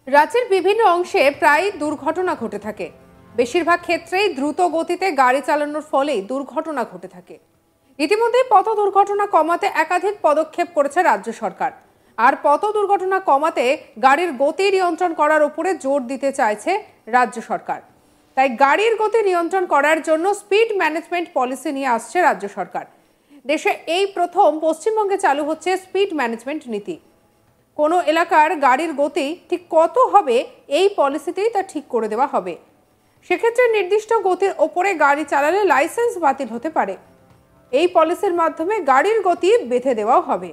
রাজ্যের বিভিন্ন অংশে প্রায় দুর্ঘটনা ঘটে থাকে। বেশিরভাগ ক্ষেত্রেই দ্রুত গতিতে গাড়ি চালানোর ফলেই দুর্ঘটনা ঘটে থাকে। ইতিমধ্যে পথ দুর্ঘটনা কমাতে একাধিক পদক্ষেপ করেছে রাজ্য সরকার। আর পথ দুর্ঘটনা কমাতে গাড়ির গতি নিয়ন্ত্রণ করার উপরে জোর দিতে চাইছে রাজ্য সরকার। তাই গাড়ির গতি নিয়ন্ত্রণ করার জন্য স্পিড ম্যানেজমেন্ট পলিসি নিয়ে আসছে রাজ্য সরকার। দেশে এই প্রথম পশ্চিমবঙ্গে চালু হচ্ছে স্পিড ম্যানেজমেন্ট নীতি। কোনো এলাকার গাড়ির গতি ঠিক কত হবে এই পলিসিতেই তা ঠিক করে দেওয়া হবে। সেক্ষেত্রে নির্দিষ্ট গতির ওপরে গাড়ি চালালে লাইসেন্স বাতিল হতে পারে। এই পলিসির মাধ্যমে গাড়ির গতি বেঁধে দেওয়া হবে।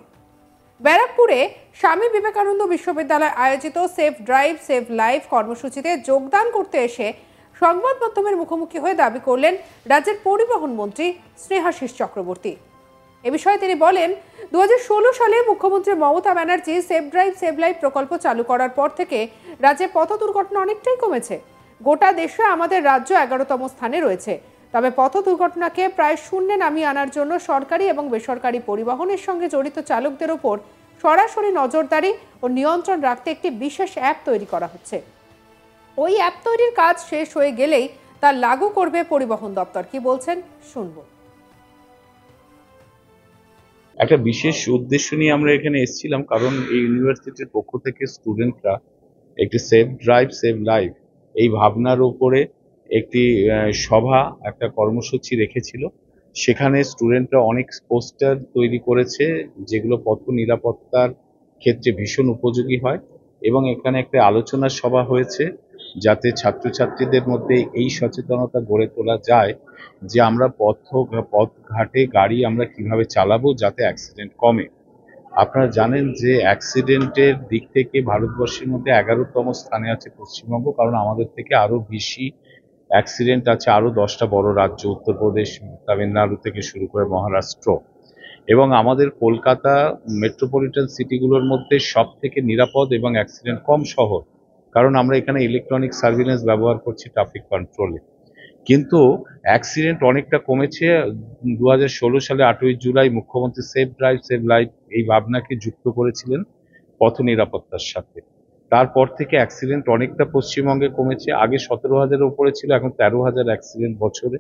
ব্যারাকপুরে স্বামী বিবেকানন্দ বিশ্ববিদ্যালয় আয়োজিত সেফ ড্রাইভ সেভ লাইফ কর্মসূচিতে যোগদান করতে এসে সংবাদ মাধ্যমের মুখোমুখি হয়ে দাবি করলেন রাজ্যের পরিবহন মন্ত্রী স্নেহাশিস চক্রবর্তী। এ বিষয়ে তিনি বলেন, 2016 সালে মুখ্যমন্ত্রী Mamata Banerjee safe drive save life প্রকল্প চালু করার পর থেকে রাজ্যে পথ দুর্ঘটনা অনেকটাই কমেছে। গোটা দেশে আমাদের রাজ্য 11তম স্থানে রয়েছে। তবে পথ দুর্ঘটনাকে প্রায় শূন্যে নামিয়ে আনার জন্য সরকারি এবং বেসরকারি পরিবহনের সঙ্গে জড়িত চালকদের ওপর সরাসরি নজরদারি ও নিয়ন্ত্রণ রাখতে একটি বিশেষ অ্যাপ তৈরি করা হচ্ছে। ওই অ্যাপ তৈরির কাজ শেষ হয়ে গেলেই তা লাগু করবে পরিবহন দপ্তর। কি বলছেন শুনবো। একটা বিশেষ উদ্দেশ্য নিয়ে আমরা এখানে এসেছিলাম, কারণ এই ইউনিভার্সিটির পক্ষ থেকে স্টুডেন্টরা একটি সেফ ড্রাইভ সেভ লাইফ এই ভাবনার উপরে একটি সভা, একটা কর্মসূচি রেখেছিল। সেখানে স্টুডেন্টরা অনেক পোস্টার তৈরি করেছে, যেগুলো পথ নিরাপত্তার ক্ষেত্রে ভীষণ উপযোগী হয়। এবং এখানে একটা আলোচনা সভা হয়েছে, যাতে ছাত্রছাত্রীদের মধ্যে এই সচেতনতা গড়ে তোলা যায় যে আমরা পথঘাটে গাড়ি আমরা কিভাবে চালাবো যাতে অ্যাক্সিডেন্ট কমে। আপনারা জানেন যে অ্যাক্সিডেন্টের দিক থেকে ভারতবর্ষের মধ্যে 11তম স্থানে আছে পশ্চিমবঙ্গ, কারণ আমাদের থেকে আরো বেশি অ্যাক্সিডেন্ট আছে আরো 10টা বড় রাজ্য, উত্তরপ্রদেশ, তামিলনাড়ু থেকে শুরু করে মহারাষ্ট্র। এবং আমাদের কলকাতা মেট্রোপলিটন সিটিগুলোর মধ্যে সব থেকে নিরাপদ এবং অ্যাক্সিডেন্ট কম শহর, কারণ আমরা এখানে ইলেকট্রনিক সার্ভিলেন্স ব্যবহার করছি ট্রাফিক কন্ট্রোলে। কিন্তু অ্যাক্সিডেন্ট অনেকটা কমেছে। 2016 সালে 8ই জুলাই মুখ্যমন্ত্রী সেফ ড্রাইভ সেভ লাইফ এই ভাবনাকে যুক্ত করেছিলেন পথ নিরাপত্তার সাথে। তারপর থেকে অ্যাক্সিডেন্ট অনেকটা পশ্চিমবঙ্গে কমেছে। আগে 17,000-এর উপরে ছিল, এখন 13,000 অ্যাক্সিডেন্ট বছরে।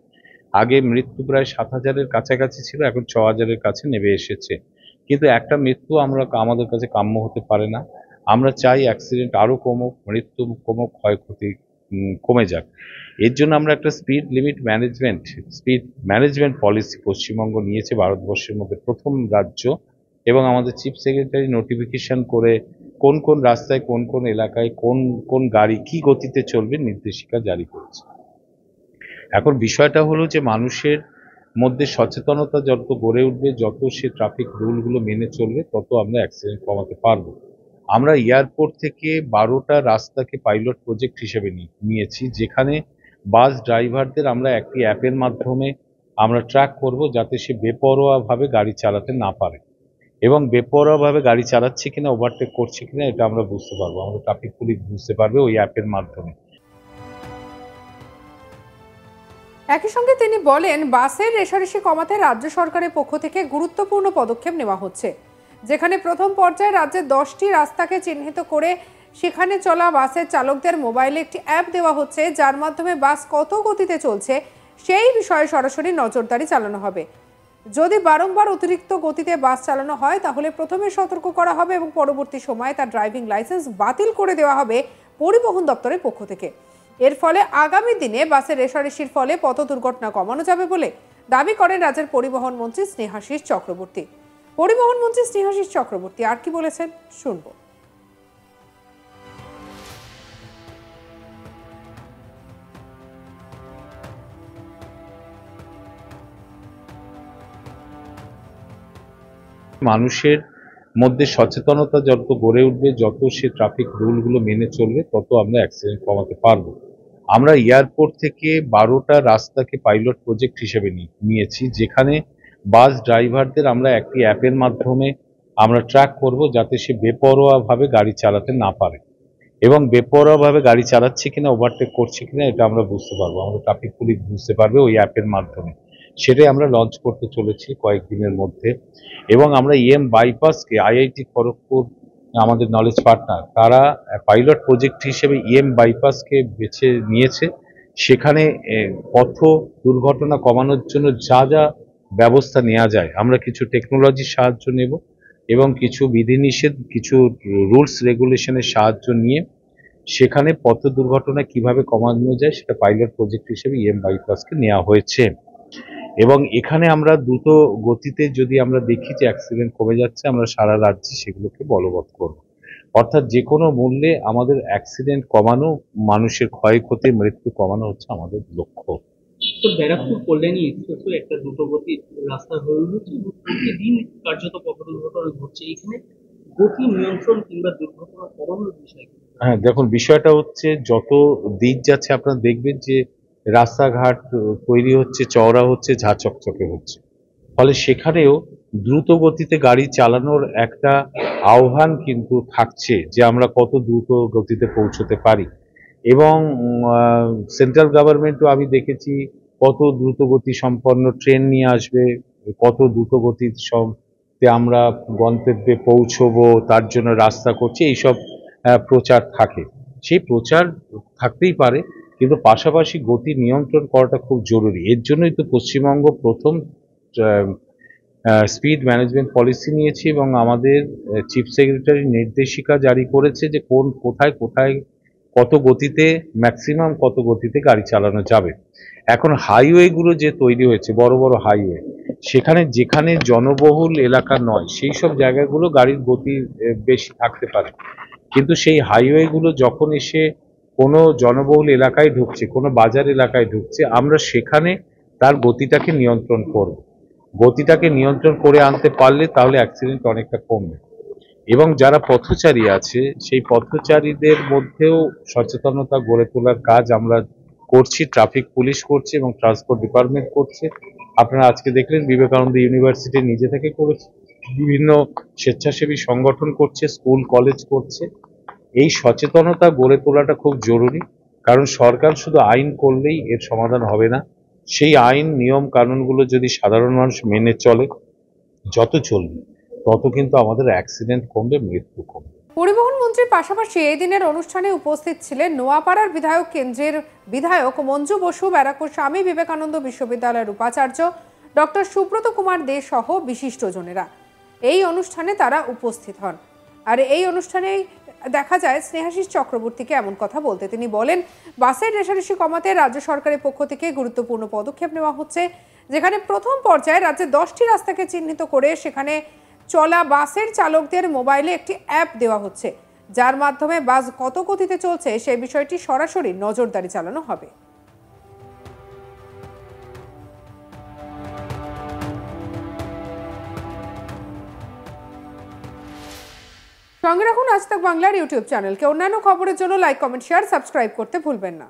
আগে মৃত্যু প্রায় 7,000-এর কাছাকাছি ছিল, এখন 6,000-এর কাছে নেমে এসেছে। কিন্তু একটা মৃত্যু আমাদের কাছে কাম্য হতে পারে না। আমরা চাই অ্যাক্সিডেন্ট আরো কমুক, মৃত্যু কমুক, ক্ষয়ক্ষতি কমে যাক। এর জন্য আমরা একটা স্পিড ম্যানেজমেন্ট পলিসি পশ্চিমবঙ্গ নিয়েছে, ভারতবর্ষের মধ্যে প্রথম রাজ্য। এবং আমাদের চিফ সেক্রেটারি নোটিফিকেশন করে কোন কোন রাস্তায় কোন কোন এলাকায় কোন কোন গাড়ি কি গতিতে চলবে নির্দেশিকা জারি করেছে। এখন বিষয়টা হলো যে মানুষের মধ্যে সচেতনতা যত গড়ে উঠবে, যত সে ট্রাফিক রুলগুলো মেনে চলবে, তত আমরা অ্যাক্সিডেন্ট কমাতে পারবো। আমরা এয়ারপোর্ট থেকে 12টা রাস্তাকে পাইলট প্রজেক্ট হিসেবে নিয়েছি, যেখানে বাস ড্রাইভারদের আমরা একটি অ্যাপের মাধ্যমে আমরা ট্র্যাক করব, যাতে সে বেপরোয়াভাবে গাড়ি চালাতে না পারে। এবং বেপরোয়াভাবে গাড়ি চালাচ্ছে কিনা, ওভারটেক করছে কিনা, এটা আমরা বুঝতে পারবো, আমাদের ট্রাফিক পুলিশ বুঝতে পারবে ওই অ্যাপের মাধ্যমে। একই সঙ্গে তিনি বলেন, বাসের রেষারেষি কমাতে রাজ্য সরকারের পক্ষ থেকে গুরুত্বপূর্ণ পদক্ষেপ নেওয়া হচ্ছে, যেখানে প্রথম পর্যায়ে রাজ্যের 10টি রাস্তাকে চিহ্নিত করে সেখানে চলা বাসের চালকদের মোবাইলে একটি অ্যাপ দেওয়া হচ্ছে, যার মাধ্যমে বাস কত গতিতে চলছে সেই বিষয়ে সরাসরি নজরদারি চালানো হবে। যদি বারংবার অতিরিক্ত গতিতে বাস চালানো হয় তাহলে প্রথমে সতর্ক করা হবে এবং পরবর্তী সময়ে তার ড্রাইভিং লাইসেন্স বাতিল করে দেওয়া হবে পরিবহন দপ্তরের পক্ষ থেকে। এর ফলে আগামী দিনে বাসের রেষারেষির ফলে পথ দুর্ঘটনা কমানো যাবে বলে দাবি করেন রাজ্যের পরিবহন মন্ত্রী স্নেহাশিস চক্রবর্তী। পরিবহন মন্ত্রী স্নেহাশিস চক্রবর্তী আর কি বলেছেন শুনবো। মানুষের মধ্যে সচেতনতা যত গড়ে উঠবে, যত সে ট্রাফিক রুলগুলো মেনে চলবে, তত আমরা অ্যাক্সিডেন্ট কমাতে পারবো। আমরা এয়ারপোর্ট থেকে 12টা রাস্তাকে পাইলট প্রজেক্ট হিসেবে নিয়েছি, যেখানে বাস ড্রাইভারদের আমরা একটি অ্যাপের মাধ্যমে আমরা ট্র্যাক করব, যাতে সে বেপরোয়াভাবে গাড়ি চালাতে না পারে। এবং বেপরোয়াভাবে গাড়ি চালাচ্ছে কিনা, ওভারটেক করছে কিনা, এটা আমরা বুঝতে পারবো, আমাদের ট্রাফিক পুলিশ বুঝতে পারবে ওই অ্যাপের মাধ্যমে। সেটাই আমরা লঞ্চ করতে চলেছি কয়েকদিনের মধ্যে। এবং আমরা বাইপাসকে আইআইটি খড়গপুর আমাদের নলেজ পার্টনার, তারা পাইলট প্রজেক্ট হিসেবে বাইপাসকে বেছে নিয়েছে। সেখানে পথ দুর্ঘটনা কমানোর জন্য যা যা ব্যবস্থা নেওয়া যায়, আমরা কিছু টেকনোলজির সাহায্য নেব এবং কিছু বিধিনিষেধ, কিছু রুলস রেগুলেশনের সাহায্য নিয়ে সেখানে পথ দুর্ঘটনা কিভাবে কমানো যায় সেটা পাইলট প্রজেক্ট হিসেবে বাইপাসকে নেওয়া হয়েছে। এবং এখানে আমরা দ্রুত গতিতে যদি আমরা দেখি যে অ্যাক্সিডেন্ট কমে যাচ্ছে, আমরা সারা রাজ্যে সেগুলোকে বলবৎ করব। অর্থাৎ যে কোনো মূল্যে আমাদের অ্যাক্সিডেন্ট কমানো, মানুষের ক্ষয়ক্ষতি, মৃত্যু কমানো হচ্ছে আমাদের লক্ষ্য। তো ব্যারাকপুর কল্যাণী এক্সপ্রেসওয়ে একটা দ্রুতগতির রাস্তা হয়ে উঠেছে এবং প্রতিদিন কার্যত পথ দুর্ঘটনা ঘটছে। এখানে গতি নিয়ন্ত্রণ কিংবা দুর্ঘটনা কমানোর বিষয় কি? হ্যাঁ, দেখুন, বিষয়টা হচ্ছে যত দিন যাচ্ছে আপনারা দেখবেন যে রাস্তাঘাট তৈরি হচ্ছে, চওড়া হচ্ছে, ঝাঁ চকচকে হচ্ছে। ফলে সেখানেও দ্রুত গতিতে গাড়ি চালানোর একটা আহ্বান কিন্তু থাকছে যে আমরা কত দ্রুত গতিতে পৌঁছতে পারি। এবং সেন্ট্রাল গভর্নমেন্টও আমি দেখেছি কত দ্রুত গতি সম্পন্ন ট্রেন নিয়ে আসবে, কত দ্রুত গতির আমরা গন্তব্যে পৌঁছবো, তার জন্য রাস্তা করছে, এইসব প্রচার থাকে। সেই প্রচার থাকতেই পারে, কিন্তু পাশাপাশি গতি নিয়ন্ত্রণ করাটা খুব জরুরি। এর জন্যই তো পশ্চিমবঙ্গ প্রথম স্পিড ম্যানেজমেন্ট পলিসি নিয়েছে এবং আমাদের চিফ সেক্রেটারি নির্দেশিকা জারি করেছে যে কোথায় কোথায় কত গতিতে, ম্যাক্সিমাম কত গতিতে গাড়ি চালানো যাবে। এখন হাইওয়েগুলো যে তৈরি হয়েছে, বড় বড় হাইওয়ে, সেখানে যেখানে জনবহুল এলাকা নয় সেই সব জায়গাগুলো গাড়ির গতি বেশি থাকতে পারে, কিন্তু সেই হাইওয়েগুলো যখন এসে কোনো জনবহুল এলাকায় ঢুকছে, কোনো বাজার এলাকায় ঢুকছে, আমরা সেখানে তার গতিটাকে নিয়ন্ত্রণ করব। গতিটাকে নিয়ন্ত্রণ করে আনতে পারলে তাহলে অ্যাক্সিডেন্ট অনেকটা কমবে। এবং যারা পথচারী আছে সেই পথচারীদের মধ্যেও সচেতনতা গড়ে তোলার কাজ আমরা করছি, ট্রাফিক পুলিশ করছে এবং ট্রান্সপোর্ট ডিপার্টমেন্ট করছে। আপনারা আজকে দেখলেন বিবেকানন্দ ইউনিভার্সিটি নিজে থেকে করেছে, বিভিন্ন স্বেচ্ছাসেবী সংগঠন করছে, স্কুল কলেজ করছে। এই সচেতনতা গড়ে তোলাটা খুব জরুরি, কারণ সরকার শুধু আইন করলেই এর সমাধান হবে না। সেই আইন, নিয়ম কানুনগুলো যদি সাধারণ মানুষ মেনে চলে, যত চলবে তত কিন্তু আমাদের অ্যাক্সিডেন্ট কমবে, মৃত্যু কমবে। পরিবহন মন্ত্রীর পাশাপাশি এই দিনের অনুষ্ঠানে উপস্থিত ছিলেন নোয়াপাড়ার বিধায়ক কেন্দ্রের বিধায়ক মঞ্জু বসু, ব্যারাকপুর স্বামী বিবেকানন্দ বিশ্ববিদ্যালয়ের উপাচার্য ডক্টর সুব্রত কুমার দে সহ বিশিষ্টজনেরা। এই অনুষ্ঠানে তারা উপস্থিত হন। আর এই অনুষ্ঠানে দেখা যায় স্নেহাশিস চক্রবর্তীকে এমন কথা বলতে। তিনি বলেন, বাসের রেশারেশি কমাতে রাজ্য সরকারের পক্ষ থেকে গুরুত্বপূর্ণ পদক্ষেপ নেওয়া হচ্ছে, যেখানে প্রথম পর্যায়ে রাজ্যে 10টি রাস্তাকে চিহ্নিত করে সেখানে চলা বাসের চালকদের মোবাইলে একটি অ্যাপ দেওয়া হচ্ছে, যার মাধ্যমে বাস কত গতিতে চলছে সেই বিষয়টি সরাসরি নজরদারি চালানো হবে। সঙ্গে রাখুন আজ তাক বাংলার ইউটিউব চ্যানেলকে। অন্যান্য খবরের জন্য লাইক, কমেন্ট, শেয়ার, সাবস্ক্রাইব করতে ভুলবেন না।